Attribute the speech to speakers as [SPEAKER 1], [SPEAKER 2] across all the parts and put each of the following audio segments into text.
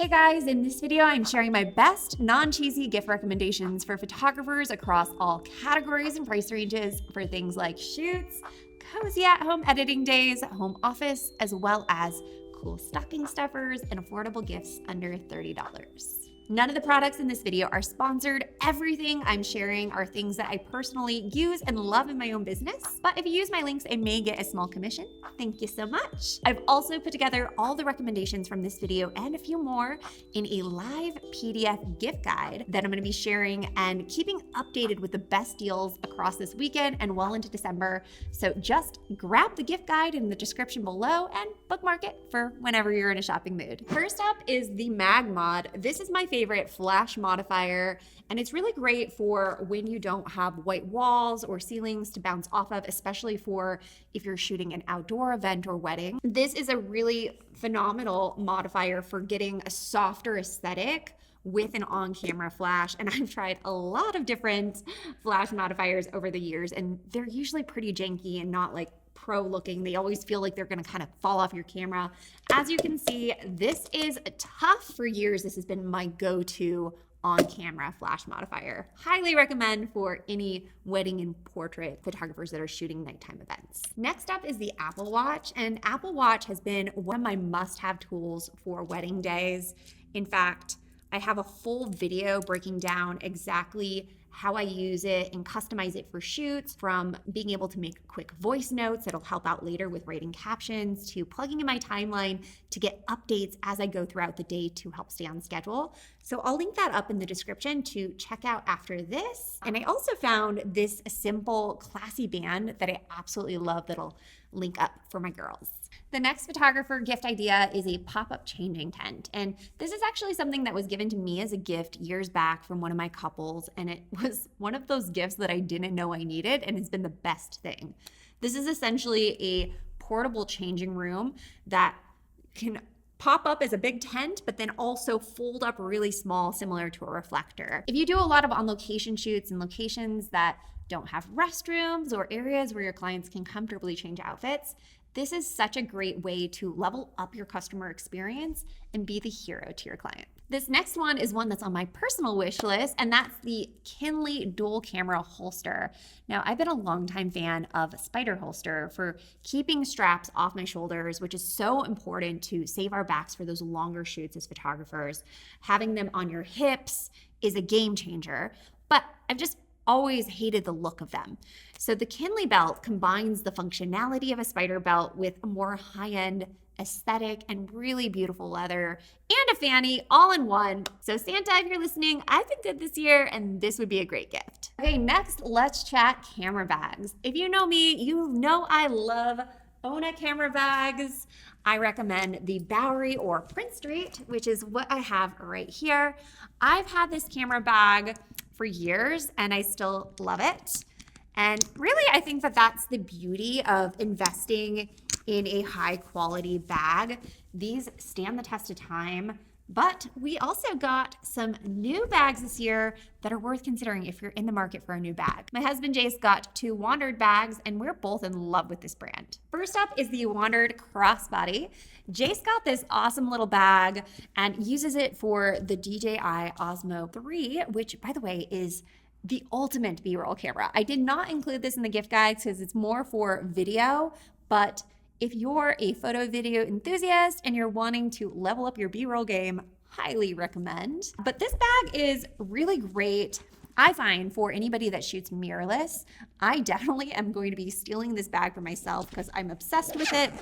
[SPEAKER 1] Hey guys, in this video I'm sharing my best non-cheesy gift recommendations for photographers across all categories and price ranges for things like shoots, cozy at-home editing days, home office, as well as cool stocking stuffers and affordable gifts under $30. None of the products in this video are sponsored. Everything I'm sharing are things that I personally use and love in my own business. But if you use my links, I may get a small commission. Thank you so much. I've also put together all the recommendations from this video and a few more in a live PDF gift guide that I'm going to be sharing and keeping updated with the best deals across this weekend and well into December. So just grab the gift guide in the description below and bookmark it for whenever you're in a shopping mood. First up is the Mag Mod. This is my favorite flash modifier, and it's really great for when you don't have white walls or ceilings to bounce off of, especially for if you're shooting an outdoor event or wedding. This is a really phenomenal modifier for getting a softer aesthetic with an on-camera flash, and I've tried a lot of different flash modifiers over the years, and they're usually pretty janky and not like pro looking. They always feel like they're going to kind of fall off your camera. As you can see, this is tough. For years, this has been my go-to on-camera flash modifier. Highly recommend for any wedding and portrait photographers that are shooting nighttime events. Next up is the Apple Watch, and Apple Watch has been one of my must-have tools for wedding days. In fact, I have a full video breaking down exactly how I use it and customize it for shoots, from being able to make quick voice notes that'll help out later with writing captions, to plugging in my timeline to get updates as I go throughout the day to help stay on schedule. So I'll link that up in the description to check out after this. And I also found this simple, classy band that I absolutely love that'll link up for my girls. The next photographer gift idea is a pop-up changing tent. And this is actually something that was given to me as a gift years back from one of my couples. And it was one of those gifts that I didn't know I needed, and it's been the best thing. This is essentially a portable changing room that can pop up as a big tent, but then also fold up really small, similar to a reflector. If you do a lot of on-location shoots in locations that don't have restrooms or areas where your clients can comfortably change outfits, this is such a great way to level up your customer experience and be the hero to your client. This next one is one that's on my personal wish list, and that's the Kinley dual camera holster. Now, I've been a longtime fan of Spider holster for keeping straps off my shoulders, which is so important to save our backs for those longer shoots as photographers. Having them on your hips is a game changer, but I've just always hated the look of them. So the Kinley belt combines the functionality of a Spider belt with a more high-end aesthetic and really beautiful leather and a fanny all in one. So Santa, if you're listening, I've been good this year and this would be a great gift. Okay, next, let's chat camera bags. If you know me, you know I love Ona camera bags. I recommend the Bowery or Prince Street, which is what I have right here. I've had this camera bag for years and I still love it. And really, I think that that's the beauty of investing in a high quality bag. These stand the test of time, but we also got some new bags this year that are worth considering if you're in the market for a new bag. My husband Jace got 2 Wandered bags and we're both in love with this brand. First up is the Wandered Crossbody. Jace got this awesome little bag and uses it for the DJI Osmo 3, which by the way is the ultimate B-roll camera. I did not include this in the gift guide because it's more for video, but if you're a photo video enthusiast and you're wanting to level up your B-roll game, highly recommend. But this bag is really great, I find, for anybody that shoots mirrorless. I definitely am going to be stealing this bag for myself because I'm obsessed with it.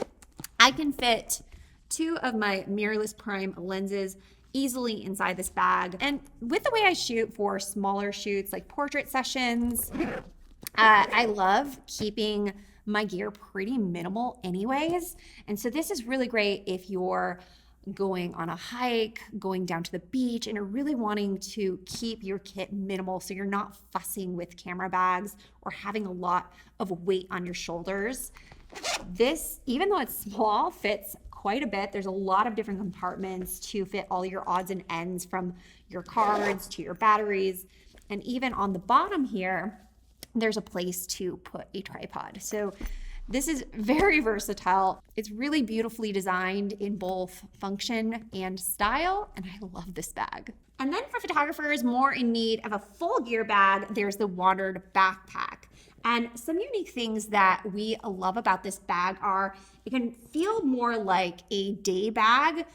[SPEAKER 1] I can fit 2 of my mirrorless prime lenses easily inside this bag. And with the way I shoot for smaller shoots like portrait sessions, I love keeping my gear pretty minimal anyways. And so this is really great if you're going on a hike, going down to the beach, and are really wanting to keep your kit minimal so you're not fussing with camera bags or having a lot of weight on your shoulders. This, even though it's small, fits quite a bit. There's a lot of different compartments to fit all your odds and ends, from your cards to your batteries. And even on the bottom here, there's a place to put a tripod. So This is very versatile. It's really beautifully designed in both function and style, and I love this bag. And then for photographers more in need of a full gear bag, there's the Wandered backpack. And some unique things that we love about this bag are it can feel more like a day bag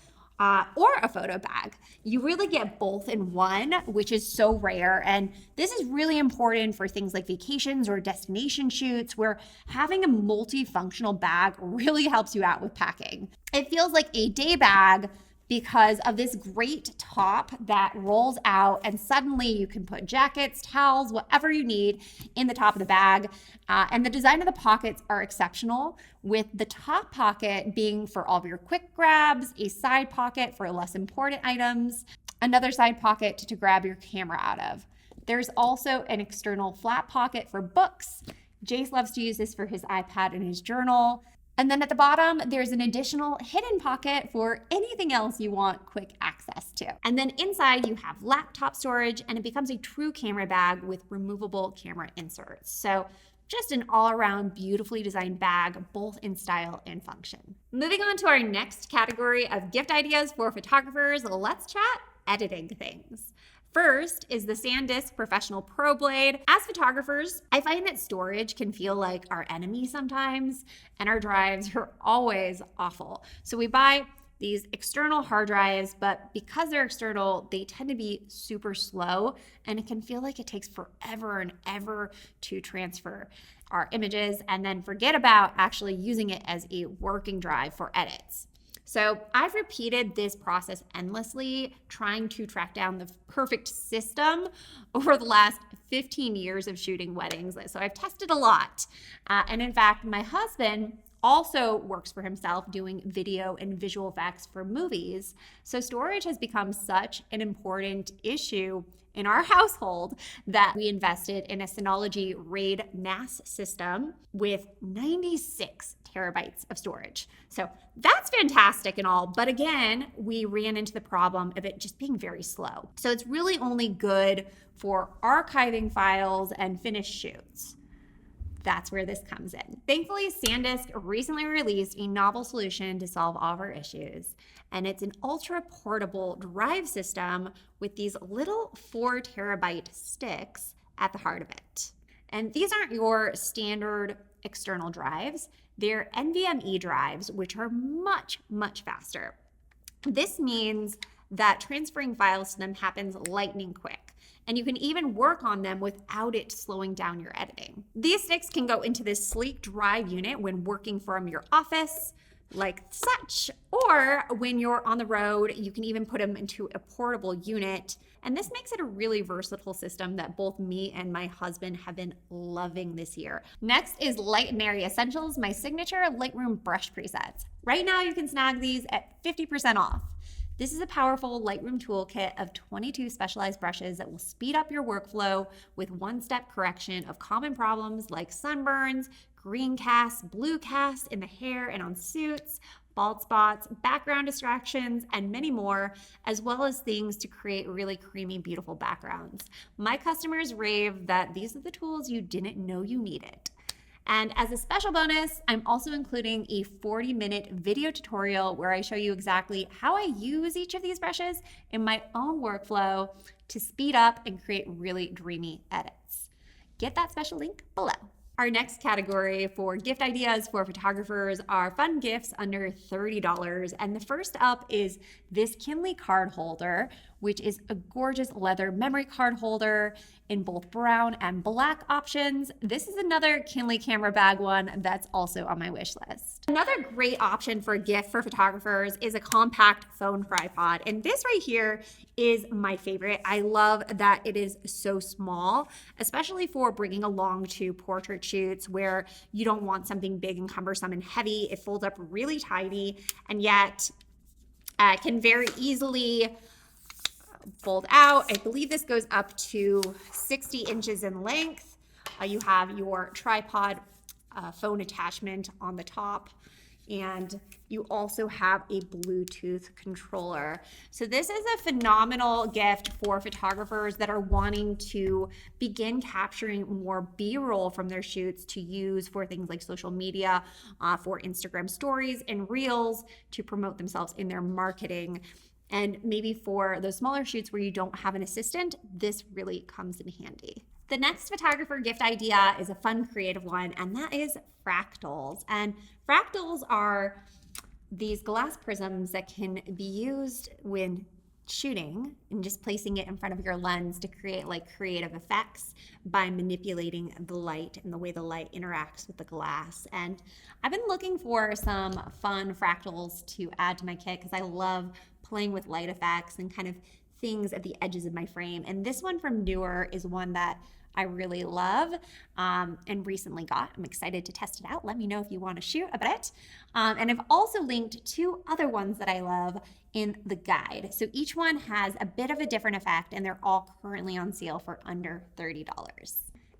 [SPEAKER 1] or a photo bag. You really get both in one, which is so rare. And this is really important for things like vacations or destination shoots, where having a multifunctional bag really helps you out with packing. It feels like a day bag because of this great top that rolls out, and suddenly you can put jackets, towels, whatever you need in the top of the bag. And the design of the pockets are exceptional, with the top pocket being for all of your quick grabs, a side pocket for less important items, another side pocket to grab your camera out of. There's also an external flat pocket for books. Jace loves to use this for his iPad and his journal. And then at the bottom, there's an additional hidden pocket for anything else you want quick access to. And then inside you have laptop storage, and it becomes a true camera bag with removable camera inserts. So just an all-around beautifully designed bag, both in style and function. Moving on to our next category of gift ideas for photographers, let's chat editing things. First is the SanDisk Professional Pro Blade. As photographers, I find that storage can feel like our enemy sometimes, and our drives are always awful. So we buy these external hard drives, but because they're external, they tend to be super slow, and it can feel like it takes forever and ever to transfer our images, and then forget about actually using it as a working drive for edits. So I've repeated this process endlessly, trying to track down the perfect system over the last 15 years of shooting weddings. So I've tested a lot. And in fact, my husband also works for himself doing video and visual effects for movies. So storage has become such an important issue in our household that we invested in a Synology RAID NAS system with 96 terabytes of storage. So that's fantastic and all, but again, we ran into the problem of it just being very slow. So it's really only good for archiving files and finished shoots. That's where this comes in. Thankfully, SanDisk recently released a novel solution to solve all of our issues, and it's an ultra portable drive system with these little 4 terabyte sticks at the heart of it. And these aren't your standard external drives. They're NVMe drives, which are much, much faster. This means that transferring files to them happens lightning quick, and you can even work on them without it slowing down your editing. These sticks can go into this sleek drive unit when working from your office, like such, or when you're on the road, you can even put them into a portable unit. And this makes it a really versatile system that both me and my husband have been loving this year. Next is Light and Airy Essentials, my signature Lightroom brush presets. Right now you can snag these at 50% off. This is a powerful Lightroom toolkit of 22 specialized brushes that will speed up your workflow with one-step correction of common problems like sunburns, green casts, blue casts in the hair and on suits, bald spots, background distractions, and many more, as well as things to create really creamy, beautiful backgrounds. My customers rave that these are the tools you didn't know you needed. And as a special bonus, I'm also including a 40-minute video tutorial where I show you exactly how I use each of these brushes in my own workflow to speed up and create really dreamy edits. Get that special link below. Our next category for gift ideas for photographers are fun gifts under $30. And the first up is this Kinley card holder, which is a gorgeous leather memory card holder in both brown and black options. This is another Kinley camera bag one that's also on my wish list. Another great option for a gift for photographers is a compact phone tripod. And this right here is my favorite. I love that it is so small, especially for bringing along to portrait shoots where you don't want something big and cumbersome and heavy. It folds up really tiny, and yet can very easily fold out. I believe this goes up to 60 inches in length. You have your tripod phone attachment on the top. And you also have a Bluetooth controller. So this is a phenomenal gift for photographers that are wanting to begin capturing more B-roll from their shoots to use for things like social media, for Instagram stories and reels to promote themselves in their marketing. And maybe for those smaller shoots where you don't have an assistant, this really comes in handy. The next photographer gift idea is a fun, creative one, and that is fractals. And fractals are these glass prisms that can be used when shooting and just placing it in front of your lens to create like creative effects by manipulating the light and the way the light interacts with the glass. And I've been looking for some fun fractals to add to my kit because I love playing with light effects and kind of things at the edges of my frame. And this one from Newer is one that I really love and recently got. I'm excited to test it out. Let me know if you want to shoot a bit. And I've also linked 2 other ones that I love in the guide. So each one has a bit of a different effect and they're all currently on sale for under $30.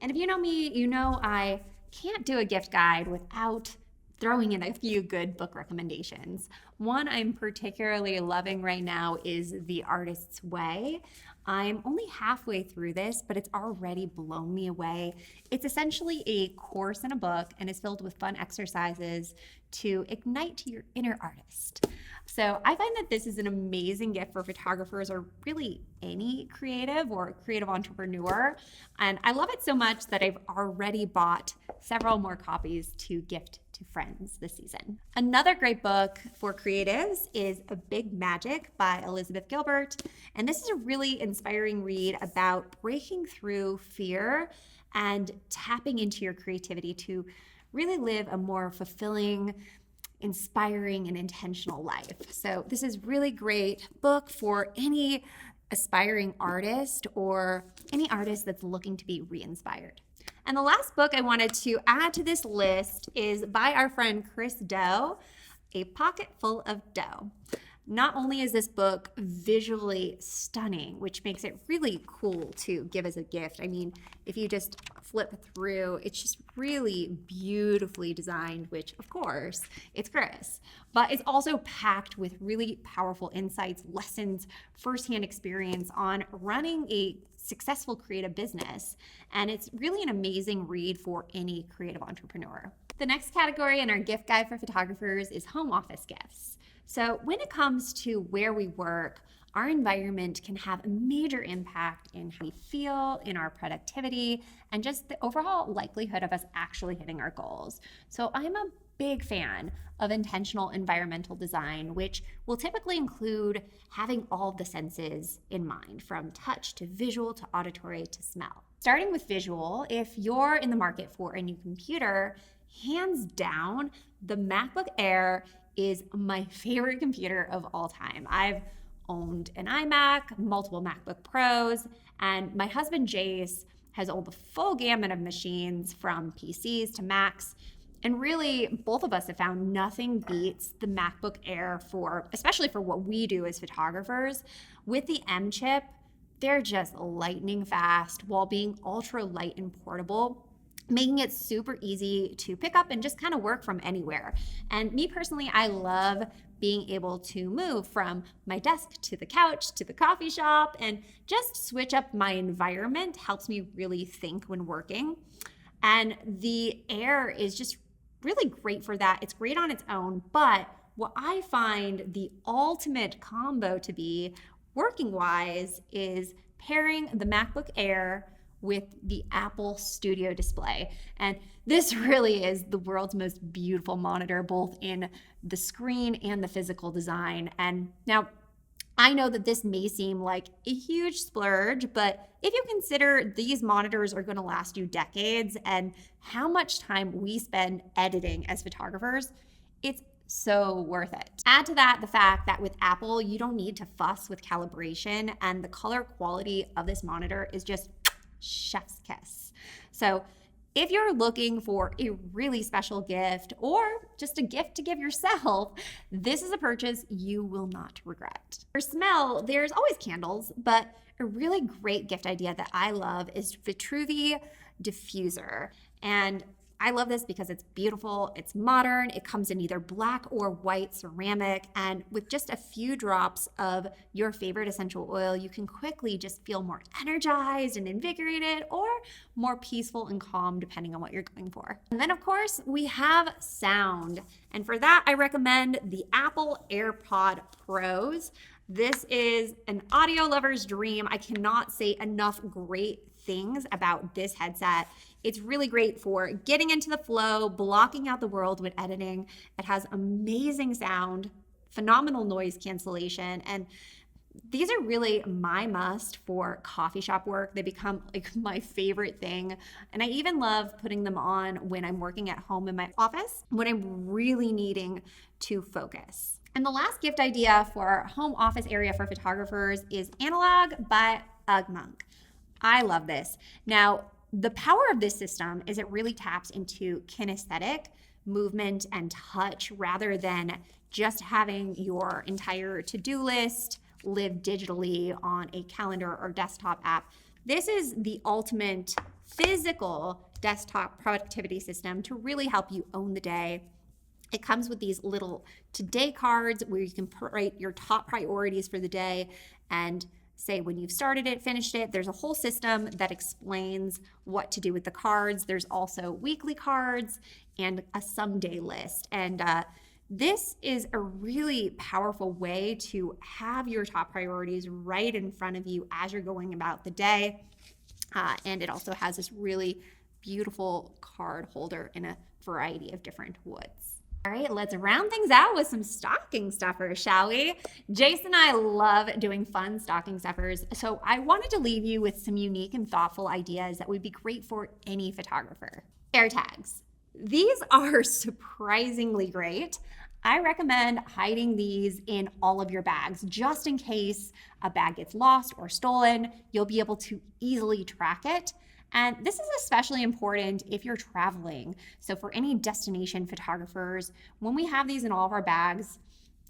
[SPEAKER 1] And if you know me, you know I can't do a gift guide without throwing in a few good book recommendations. One I'm particularly loving right now is The Artist's Way. I'm only halfway through this, but it's already blown me away. It's essentially a course in a book and is filled with fun exercises to ignite your inner artist. So I find that this is an amazing gift for photographers or really any creative or creative entrepreneur. And I love it so much that I've already bought several more copies to gift to friends this season. Another great book for creatives is A Big Magic by Elizabeth Gilbert. And this is a really inspiring read about breaking through fear and tapping into your creativity to really live a more fulfilling, inspiring, and intentional life. So this is really great book for any aspiring artist or any artist that's looking to be re-inspired. And the last book I wanted to add to this list is by our friend Chris Do, A Pocket Full of Dough. Not only is this book visually stunning, which makes it really cool to give as a gift. I mean, if you just flip through, it's just really beautifully designed, which of course, it's Chris. But it's also packed with really powerful insights, lessons, firsthand experience on running a successful creative business. And it's really an amazing read for any creative entrepreneur. The next category in our gift guide for photographers is home office gifts. So when it comes to where we work, our environment can have a major impact in how we feel, in our productivity, and just the overall likelihood of us actually hitting our goals. So I'm a big fan of intentional environmental design, which will typically include having all of the senses in mind, from touch to visual to auditory to smell. Starting with visual, if you're in the market for a new computer, hands down, the MacBook Air is my favorite computer of all time. I've owned an iMac, multiple MacBook Pros, and my husband Jace has owned the full gamut of machines from PCs to Macs. And really, both of us have found nothing beats the MacBook Air especially for what we do as photographers. With the M chip, they're just lightning fast while being ultra light and portable, making it super easy to pick up and just kind of work from anywhere. And me personally, I love being able to move from my desk to the couch to the coffee shop and just switch up my environment. Helps me really think when working. And the Air is just really great for that. It's great on its own, but what I find the ultimate combo to be working wise is pairing the MacBook Air with the Apple Studio display. And this really is the world's most beautiful monitor, both in the screen and the physical design. And now, I know that this may seem like a huge splurge, but if you consider these monitors are going to last you decades and how much time we spend editing as photographers, it's so worth it. Add to that the fact that with Apple, you don't need to fuss with calibration, and the color quality of this monitor is just chef's kiss. So if you're looking for a really special gift or just a gift to give yourself, this is a purchase you will not regret. For smell, there's always candles, but a really great gift idea that I love is Vitruvi diffuser. And I love this because it's beautiful, it's modern, it comes in either black or white ceramic, and with just a few drops of your favorite essential oil, you can quickly just feel more energized and invigorated, or more peaceful and calm depending on what you're going for. And then of course, we have sound. And for that, I recommend the Apple AirPod Pros. This is an audio lover's dream. I cannot say enough great things about this headset. It's really great for getting into the flow, blocking out the world when editing. It has amazing sound, phenomenal noise cancellation, and these are really my must for coffee shop work. They become like my favorite thing. And I even love putting them on when I'm working at home in my office, when I'm really needing to focus. And the last gift idea for our home office area for photographers is Analog by Ugmonk. I love this. Now, the power of this system is it really taps into kinesthetic movement and touch rather than just having your entire to-do list live digitally on a calendar or desktop app. This is the ultimate physical desktop productivity system to really help you own the day. It comes with these little today cards where you can write your top priorities for the day and say when you've started it, finished it. There's a whole system that explains what to do with the cards. There's also weekly cards and a someday list. And this is a really powerful way to have your top priorities right in front of you as you're going about the day. And it also has this really beautiful card holder in a variety of different woods. All right, let's round things out with some stocking stuffers, shall we? Jason and I love doing fun stocking stuffers, so I wanted to leave you with some unique and thoughtful ideas that would be great for any photographer. Air tags. These are surprisingly great. I recommend hiding these in all of your bags just in case a bag gets lost or stolen. You'll be able to easily track it. And this is especially important if you're traveling. So for any destination photographers, when we have these in all of our bags,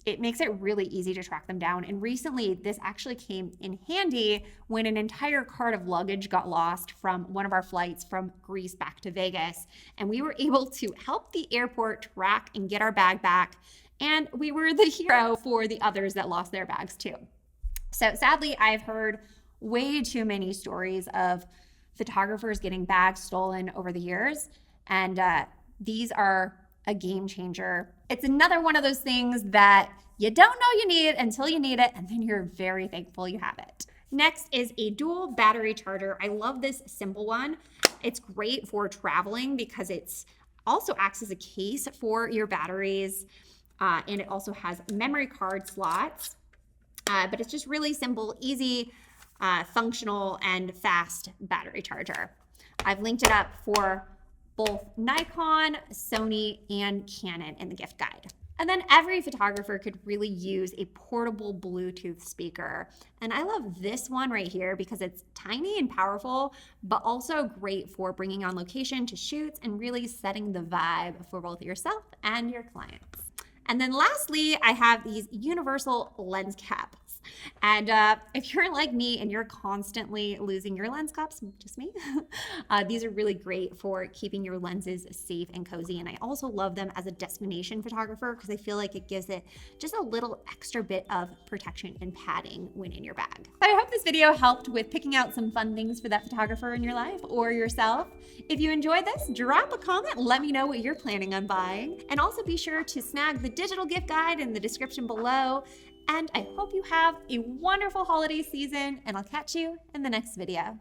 [SPEAKER 1] it makes it really easy to track them down. And recently, this actually came in handy when an entire cart of luggage got lost from one of our flights from Greece back to Vegas. And we were able to help the airport track and get our bag back. And we were the hero for the others that lost their bags too. So sadly, I've heard way too many stories of photographers getting bags stolen over the years. And these are a game changer. It's another one of those things that you don't know you need until you need it, and then you're very thankful you have it. Next is a dual battery charger. I love this simple one. It's great for traveling because it's also acts as a case for your batteries, and it also has memory card slots, but it's just really simple, easy, functional, and fast battery charger. I've linked it up for both Nikon, Sony, and Canon in the gift guide. And then every photographer could really use a portable Bluetooth speaker. And I love this one right here because it's tiny and powerful, but also great for bringing on location to shoots and really setting the vibe for both yourself and your clients. And then lastly, I have these universal lens caps. And if you're like me and you're constantly losing your lens caps, just me, these are really great for keeping your lenses safe and cozy. And I also love them as a destination photographer because I feel like it gives it just a little extra bit of protection and padding when in your bag. I hope this video helped with picking out some fun things for that photographer in your life or yourself. If you enjoyed this, drop a comment, let me know what you're planning on buying. And also be sure to snag the digital gift guide in the description below. And I hope you have a wonderful holiday season, and I'll catch you in the next video.